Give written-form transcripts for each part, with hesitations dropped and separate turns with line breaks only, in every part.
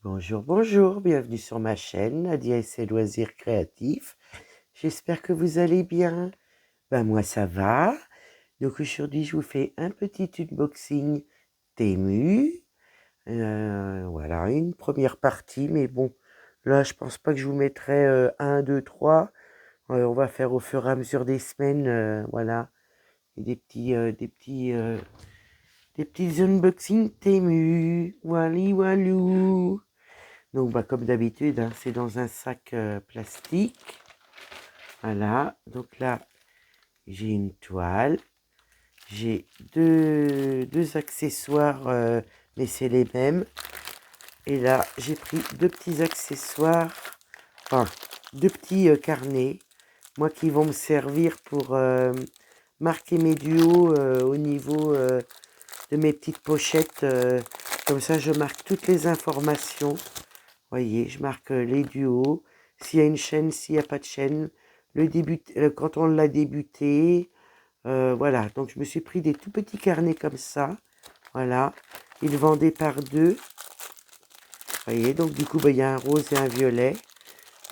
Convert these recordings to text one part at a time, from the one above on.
Bonjour, bonjour, bienvenue sur ma chaîne, Nadia et ses loisirs créatifs. J'espère que vous allez bien. Ben moi ça va. Donc aujourd'hui je vous fais un petit unboxing Temu. Voilà, une première partie, mais bon, là je pense pas que je vous mettrai 1, 2, 3. On va faire au fur et à mesure des semaines, voilà, et des petits unboxings Temu. Wally walou. Donc, bah, comme d'habitude, hein, c'est dans un sac plastique. Voilà. Donc là, j'ai une toile. J'ai deux accessoires, mais c'est les mêmes. Et là, j'ai pris deux petits accessoires, enfin, deux petits carnets, moi qui vont me servir pour marquer mes duos au niveau de mes petites pochettes. Comme ça, je marque toutes les informations. Voyez, je marque les duos, s'il y a une chaîne, s'il n'y a pas de chaîne, le début, quand on l'a débuté, voilà. Donc je me suis pris des tout petits carnets comme ça, voilà. Ils vendaient par deux, voyez. Donc du coup, bah, il y a un rose et un violet.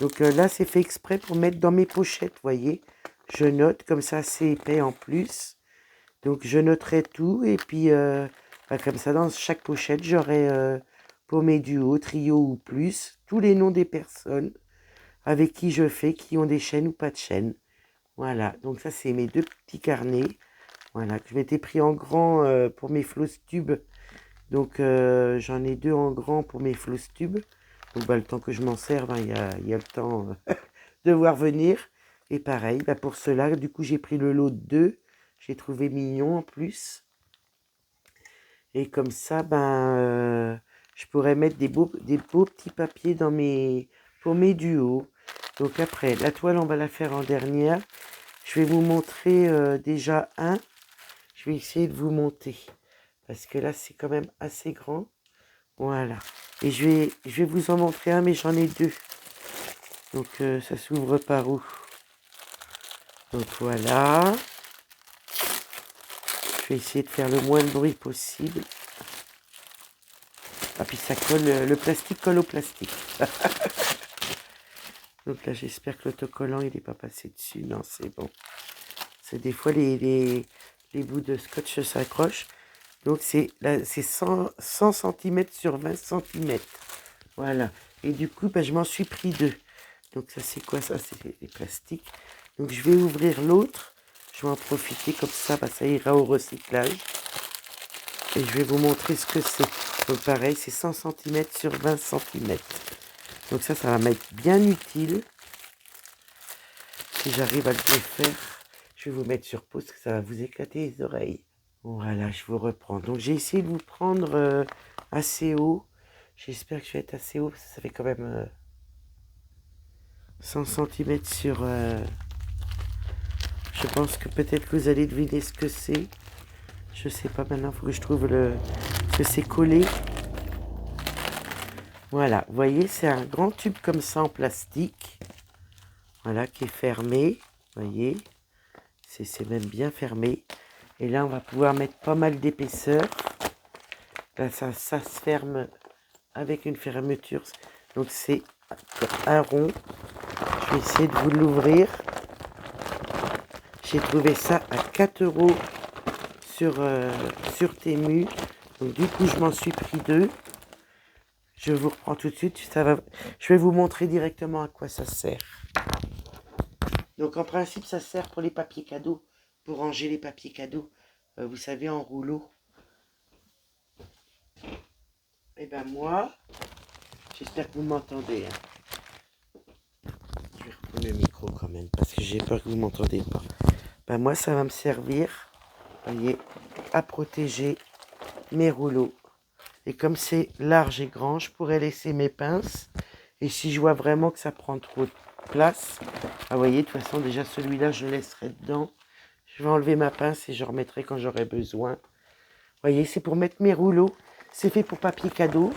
Donc là, c'est fait exprès pour mettre dans mes pochettes, voyez. Je note, comme ça, c'est épais en plus. Donc je noterai tout et puis bah, comme ça, dans chaque pochette, j'aurai pour mes duos, trio ou plus, tous les noms des personnes avec qui je fais, qui ont des chaînes ou pas de chaînes. Voilà, donc ça c'est mes deux petits carnets. Voilà, que je m'étais pris en grand pour mes floss tubes. Donc j'en ai deux en grand pour mes floss tubes. Donc bah, le temps que je m'en serve, hein, il y a le temps de voir venir. Et pareil, bah, pour cela, du coup j'ai pris le lot de deux. J'ai trouvé mignon en plus. Et comme ça, je pourrais mettre des beaux petits papiers pour mes duos. Donc après, la toile, on va la faire en dernière. Je vais vous montrer déjà un. Je vais essayer de vous monter. Parce que là, c'est quand même assez grand. Voilà. Et je vais vous en montrer un, mais j'en ai deux. Donc ça s'ouvre par où? Donc voilà. Je vais essayer de faire le moins de bruit possible. Ah, puis ça colle, le plastique colle au plastique. Donc là, j'espère que l'autocollant, il n'est pas passé dessus. Non, c'est bon. C'est des fois, les bouts de scotch s'accrochent. Donc c'est 100 cm sur 20 cm. Voilà. Et du coup, je m'en suis pris deux. Donc ça, c'est quoi ça? C'est des plastiques. Donc je vais ouvrir l'autre. Je vais en profiter comme ça, ça ira au recyclage. Et je vais vous montrer ce que c'est. Donc pareil, c'est 100 cm sur 20 cm. Donc ça va m'être bien utile. Si j'arrive à le faire, je vais vous mettre sur pause, que ça va vous éclater les oreilles. Voilà, je vous reprends. Donc j'ai essayé de vous prendre assez haut. J'espère que je vais être assez haut, parce que ça fait quand même 100 cm sur... je pense que peut-être que vous allez deviner ce que c'est. Je sais pas maintenant, il faut que je trouve ce que c'est collé. Voilà, vous voyez, c'est un grand tube comme ça en plastique. Voilà, qui est fermé. Vous voyez, c'est même bien fermé. Et là, on va pouvoir mettre pas mal d'épaisseur. Là, ça se ferme avec une fermeture. Donc, c'est un rond. Je vais essayer de vous l'ouvrir. J'ai trouvé ça à 4 € sur Temu. Donc, du coup, je m'en suis pris deux. Je vous reprends tout de suite. Je vais vous montrer directement à quoi ça sert. Donc, en principe, ça sert pour les papiers cadeaux. Pour ranger les papiers cadeaux. Vous savez, en rouleau. Et ben moi, j'espère que vous m'entendez. Hein. Je vais reprendre le micro quand même, parce que j'ai peur que vous m'entendez pas. Ben moi, ça va me servir, voyez, à protéger mes rouleaux. Et comme c'est large et grand, je pourrais laisser mes pinces. Et si je vois vraiment que ça prend trop de place, vous voyez, de toute façon, déjà celui-là, je le laisserai dedans. Je vais enlever ma pince et je remettrai quand j'aurai besoin. Vous voyez, c'est pour mettre mes rouleaux. C'est fait pour papier cadeau.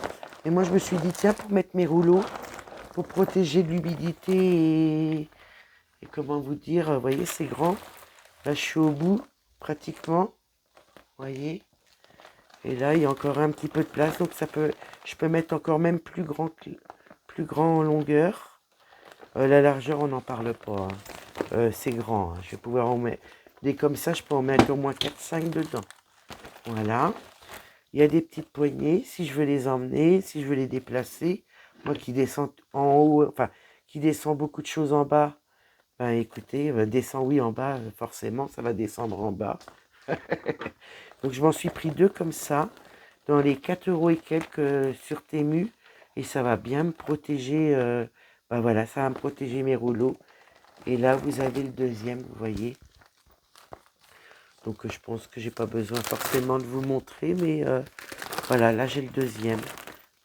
Et moi, je me suis dit, tiens, pour mettre mes rouleaux, pour protéger de l'humidité et comment vous dire, vous voyez, c'est grand. Là, je suis au bout, pratiquement. Vous voyez. Et là, il y a encore un petit peu de place. Donc, Je peux mettre encore même plus grand en longueur. La largeur, on n'en parle pas, hein. C'est grand, hein. Je vais pouvoir en mettre... Des comme ça, je peux en mettre au moins 4-5 dedans. Voilà. Il y a des petites poignées, si je veux les emmener, si je veux les déplacer. Moi qui descends en haut, enfin, qui descend beaucoup de choses en bas, ben écoutez, descend oui en bas, forcément, ça va descendre en bas. Donc je m'en suis pris 2 comme ça, dans les 4 € et quelques sur Temu, et ça va bien me protéger, ben voilà, ça va me protéger mes rouleaux. Et là, vous avez le deuxième, vous voyez. Donc je pense que j'ai pas besoin forcément de vous montrer, mais voilà, là j'ai le deuxième.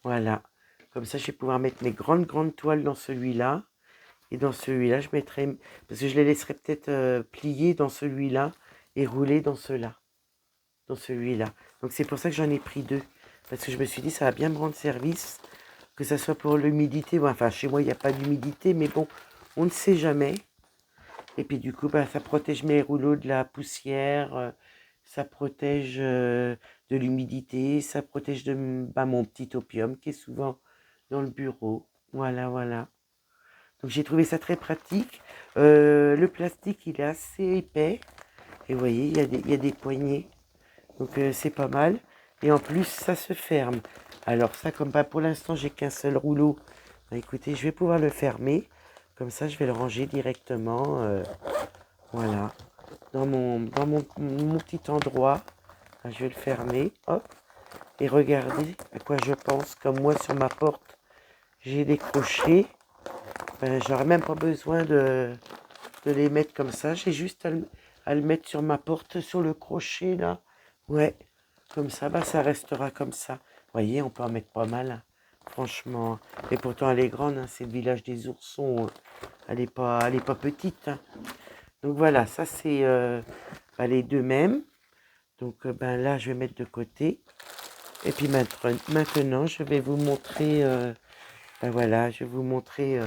Voilà. Comme ça, je vais pouvoir mettre mes grandes toiles dans celui-là. Et dans celui-là, je mettrai... Parce que je les laisserai peut-être plier dans celui-là et rouler dans ceux-là. Dans celui-là. Donc c'est pour ça que j'en ai pris 2. Parce que je me suis dit, ça va bien me rendre service. Que ça soit pour l'humidité. Enfin, chez moi, il n'y a pas d'humidité. Mais bon, on ne sait jamais. Et puis du coup, bah, ça protège mes rouleaux de la poussière. Ça protège de l'humidité. Ça protège de mon petit opium qui est souvent dans le bureau. Voilà, voilà. Donc j'ai trouvé ça très pratique. Le plastique, il est assez épais. Et vous voyez, il y a des poignées. Donc c'est pas mal. Et en plus, ça se ferme. Alors ça, comme pas pour l'instant, j'ai qu'un seul rouleau. Bah, écoutez, je vais pouvoir le fermer. Comme ça, je vais le ranger directement. Voilà. Mon petit endroit. Ah, je vais le fermer. Hop. Et regardez à quoi je pense. Comme moi, sur ma porte, j'ai des crochets. Ben, j'aurais même pas besoin de les mettre comme ça. J'ai juste à le mettre sur ma porte, sur le crochet là. Ouais, comme ça, bah, ça restera comme ça. Vous voyez, on peut en mettre pas mal, hein, franchement. Et pourtant, elle est grande, hein, c'est le village des oursons. Elle est pas petite, hein. Donc voilà, ça c'est bah, les deux mêmes. Donc ben, là, je vais mettre de côté. Et puis maintenant, je vais vous montrer... ben voilà, je vais vous montrer...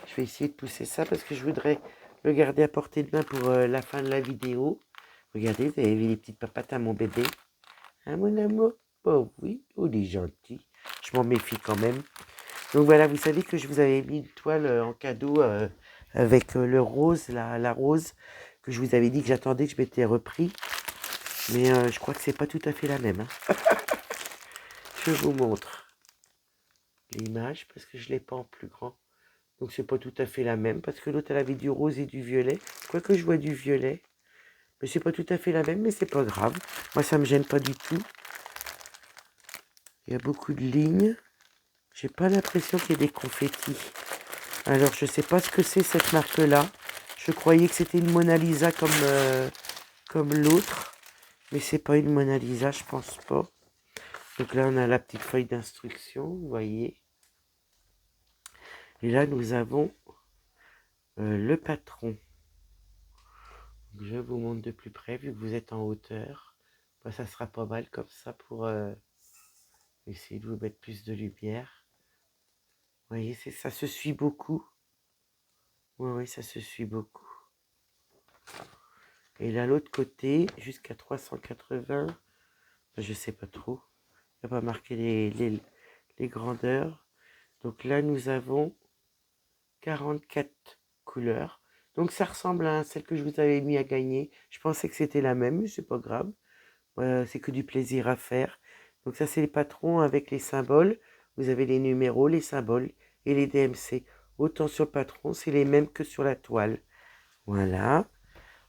je vais essayer de pousser ça parce que je voudrais le garder à portée de main pour la fin de la vidéo. Regardez, vous avez vu les petites papates à mon bébé. Hein, mon amour? Oh oui, oh, il est gentil. Je m'en méfie quand même. Donc voilà, vous savez que je vous avais mis une toile en cadeau avec le rose, la rose, que je vous avais dit que j'attendais, que je m'étais repris. Mais je crois que c'est pas tout à fait la même, hein. Je vous montre l'image parce que je l'ai pas en plus grand. Donc c'est pas tout à fait la même parce que l'autre elle avait du rose et du violet. Quoique je vois du violet. Mais c'est pas tout à fait la même, mais c'est pas grave. Moi ça me gêne pas du tout. Il y a beaucoup de lignes. J'ai pas l'impression qu'il y ait des confettis. Alors je sais pas ce que c'est cette marque-là. Je croyais que c'était une Mona Lisa comme l'autre. Mais c'est pas une Mona Lisa, je pense pas. Donc là on a la petite feuille d'instruction, vous voyez. Et là nous avons le patron. Je vous montre de plus près, vu que vous êtes en hauteur. Bah, ça sera pas mal comme ça pour essayer de vous mettre plus de lumière. Vous voyez, ça se suit beaucoup. Oui, oui, ça se suit beaucoup. Et là, l'autre côté, jusqu'à 380, je sais pas trop. Il n'y a pas marqué les grandeurs. Donc là, nous avons 44 couleurs. Donc ça ressemble à celle que je vous avais mis à gagner. Je pensais que c'était la même, mais c'est pas grave. C'est que du plaisir à faire. Donc ça, c'est les patrons avec les symboles. Vous avez les numéros, les symboles et les DMC. Autant sur le patron, c'est les mêmes que sur la toile. Voilà.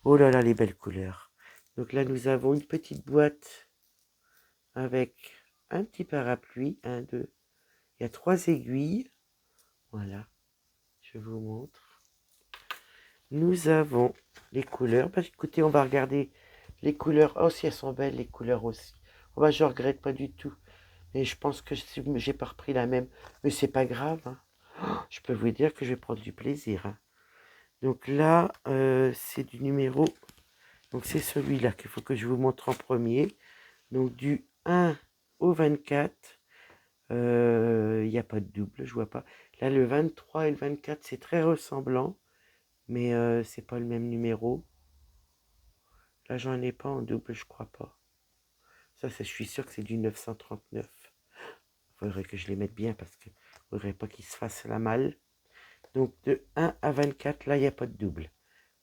Oh là là, les belles couleurs. Donc là, nous avons une petite boîte avec un petit parapluie. Un, deux. Il y a 3 aiguilles. Voilà. Je vous montre. Nous avons les couleurs. Bah, écoutez, on va regarder les couleurs. Oh, si elles sont belles, les couleurs aussi. Oh, bah, je regrette pas du tout. Et je pense que j'ai pas repris la même. Mais c'est pas grave, hein. Oh, je peux vous dire que je vais prendre du plaisir, hein. Donc là, c'est du numéro. Donc c'est celui-là qu'il faut que je vous montre en premier. Donc du 1 au 24. Il n'y a pas de double, je vois pas. Là, le 23 et le 24, c'est très ressemblant. Mais c'est pas le même numéro. Là, j'en ai pas en double, je crois pas. Ça, je suis sûr que c'est du 939. faudrait que je les mette bien parce que faudrait pas qu'ils se fassent la malle. Donc de 1 à 24, là, il n'y a pas de double.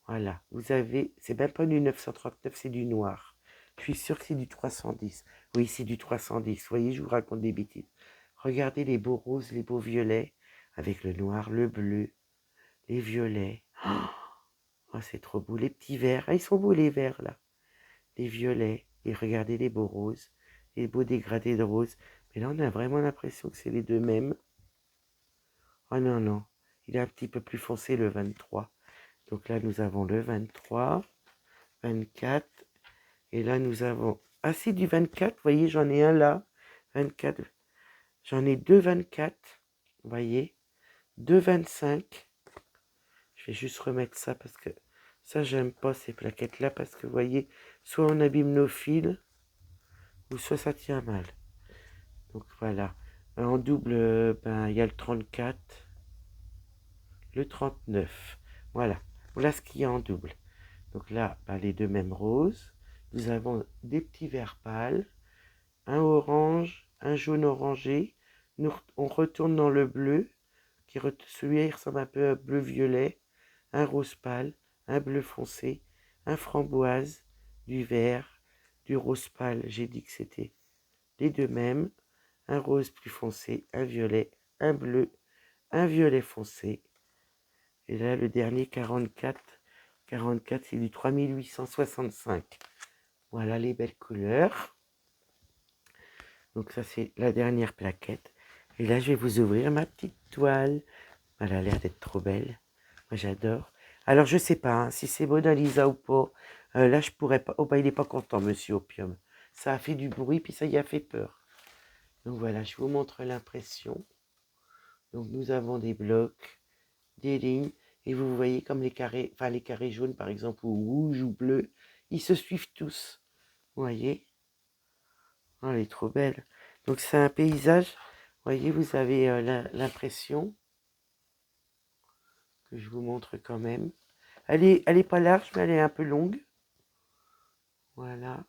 Voilà, vous avez, c'est même pas du 939, c'est du noir. Je suis sûr que c'est du 310. Oui, c'est du 310. Vous voyez, je vous raconte des bêtises. Regardez les beaux roses, les beaux violets, avec le noir, le bleu, les violets. Oh, c'est trop beau. Les petits verts, ah, ils sont beaux les verts là. Les violets, et regardez les beaux roses, les beaux dégradés de roses. Mais là, on a vraiment l'impression que c'est les deux mêmes. Oh non, non, il est un petit peu plus foncé le 23. Donc là, nous avons le 23, 24. Et là, nous avons... Ah, c'est du 24. Vous voyez, j'en ai un là. 24. J'en ai deux 24. Vous voyez. Deux 25. Je vais juste remettre ça parce que ça, j'aime pas ces plaquettes-là parce que vous voyez, soit on abîme nos fils ou soit ça tient mal. Donc voilà. En double, ben, il y a le 34, le 39. Voilà. Voilà ce qu'il y a en double. Donc là, ben, les deux mêmes roses. Nous avons des petits verts pâles, un orange, un jaune orangé. On retourne dans le bleu, celui-là il ressemble un peu à bleu-violet, un rose pâle, un bleu foncé, un framboise, du vert, du rose pâle, j'ai dit que c'était les deux mêmes, un rose plus foncé, un violet, un bleu, un violet foncé. Et là, le dernier 44, 44 c'est du 3865. Voilà les belles couleurs. Donc ça, c'est la dernière plaquette. Et là, je vais vous ouvrir ma petite toile. Elle a l'air d'être trop belle. Moi, j'adore. Alors, je sais pas hein, si c'est Mona Lisa ou pas. Là, je pourrais pas... Oh, bah, il n'est pas content, Monsieur Opium. Ça a fait du bruit, puis ça y a fait peur. Donc, voilà, je vous montre l'impression. Donc, nous avons des blocs, des lignes. Et vous voyez comme les carrés, enfin, les carrés jaunes, par exemple, ou rouges ou bleus, ils se suivent tous. Vous voyez? Oh, elle est trop belle. Donc, c'est un paysage. Vous voyez, vous avez l'impression que je vous montre quand même. Elle est pas large, mais elle est un peu longue. Voilà.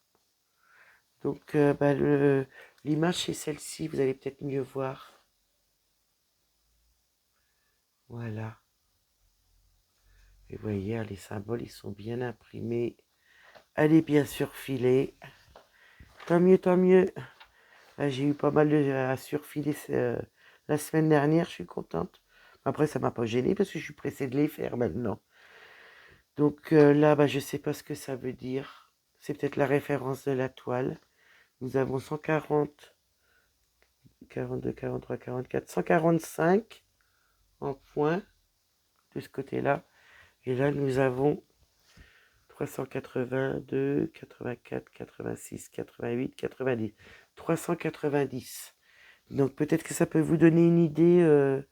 Donc, bah, l'image, c'est celle-ci. Vous allez peut-être mieux voir. Voilà. Et vous voyez, les symboles, ils sont bien imprimés. Elle est bien surfilée. Tant mieux, tant mieux. J'ai eu pas mal à surfiler la semaine dernière. Je suis contente. Après, ça m'a pas gêné parce que je suis pressée de les faire maintenant. Donc là, bah, je sais pas ce que ça veut dire. C'est peut-être la référence de la toile. Nous avons 140, 42, 43, 44, 145 en points de ce côté-là. Et là, nous avons 382, 84, 86, 88, 90. 390. Donc peut-être que ça peut vous donner une idée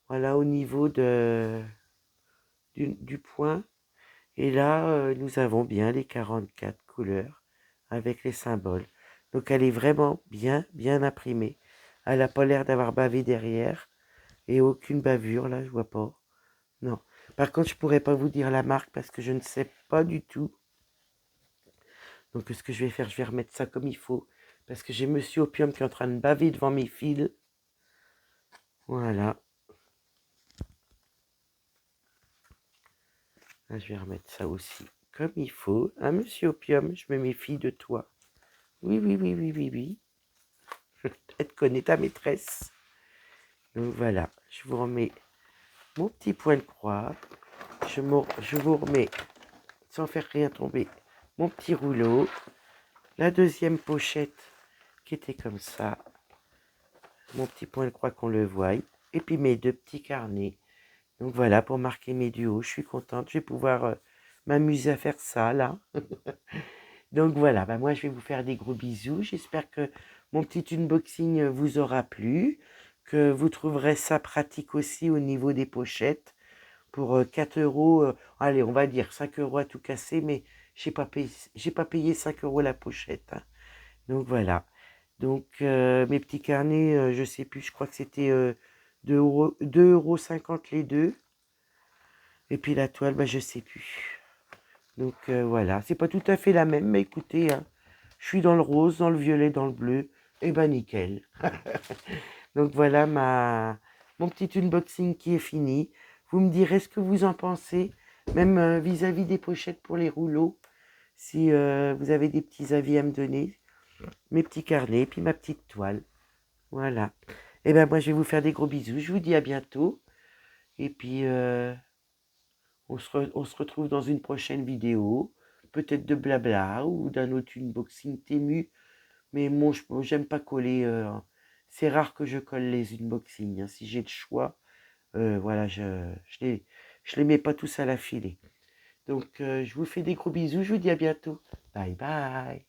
voilà, au niveau du point. Et là, nous avons bien les 44 couleurs avec les symboles. Donc elle est vraiment bien, bien imprimée. Elle n'a pas l'air d'avoir bavé derrière. Et aucune bavure, là, je vois pas. Non. Par contre, je pourrais pas vous dire la marque parce que je ne sais pas du tout. Donc ce que je vais faire, je vais remettre ça comme il faut. Parce que j'ai Monsieur Opium qui est en train de baver devant mes fils. Voilà. Là, je vais remettre ça aussi comme il faut. Hein, Monsieur Opium, je me méfie de toi. Oui, oui, oui, oui, oui, oui. Je te connais ta maîtresse. Donc voilà, je vous remets mon petit point de croix. Je vous remets, sans faire rien tomber, mon petit rouleau. La deuxième pochette qui était comme ça. Mon petit point de croix qu'on le voie. Et puis mes deux petits carnets. Donc voilà, pour marquer mes duos. Je suis contente. Je vais pouvoir m'amuser à faire ça, là. Donc voilà, bah moi je vais vous faire des gros bisous. J'espère que mon petit unboxing vous aura plu. Que vous trouverez ça pratique aussi au niveau des pochettes. Pour 4 euros, allez, on va dire 5 euros à tout casser, mais j'ai pas payé 5 euros la pochette. Hein. Donc voilà. Donc mes petits carnets, je sais plus, je crois que c'était 2,50 € les deux. Et puis la toile, bah, je sais plus. Donc voilà, c'est pas tout à fait la même, mais écoutez, hein, je suis dans le rose, dans le violet, dans le bleu, et ben nickel. Donc voilà mon petit unboxing qui est fini. Vous me direz ce que vous en pensez, même vis-à-vis des pochettes pour les rouleaux, si vous avez des petits avis à me donner, mes petits carnets, puis ma petite toile. Voilà. Et ben moi je vais vous faire des gros bisous. Je vous dis à bientôt. Et puis on se retrouve dans une prochaine vidéo, peut-être de blabla ou d'un autre unboxing Temu. Mais moi, j'aime pas coller. C'est rare que je colle les unboxings, hein. Si j'ai le choix, voilà, je les mets pas tous à l'affilée. Donc, je vous fais des gros bisous. Je vous dis à bientôt. Bye bye.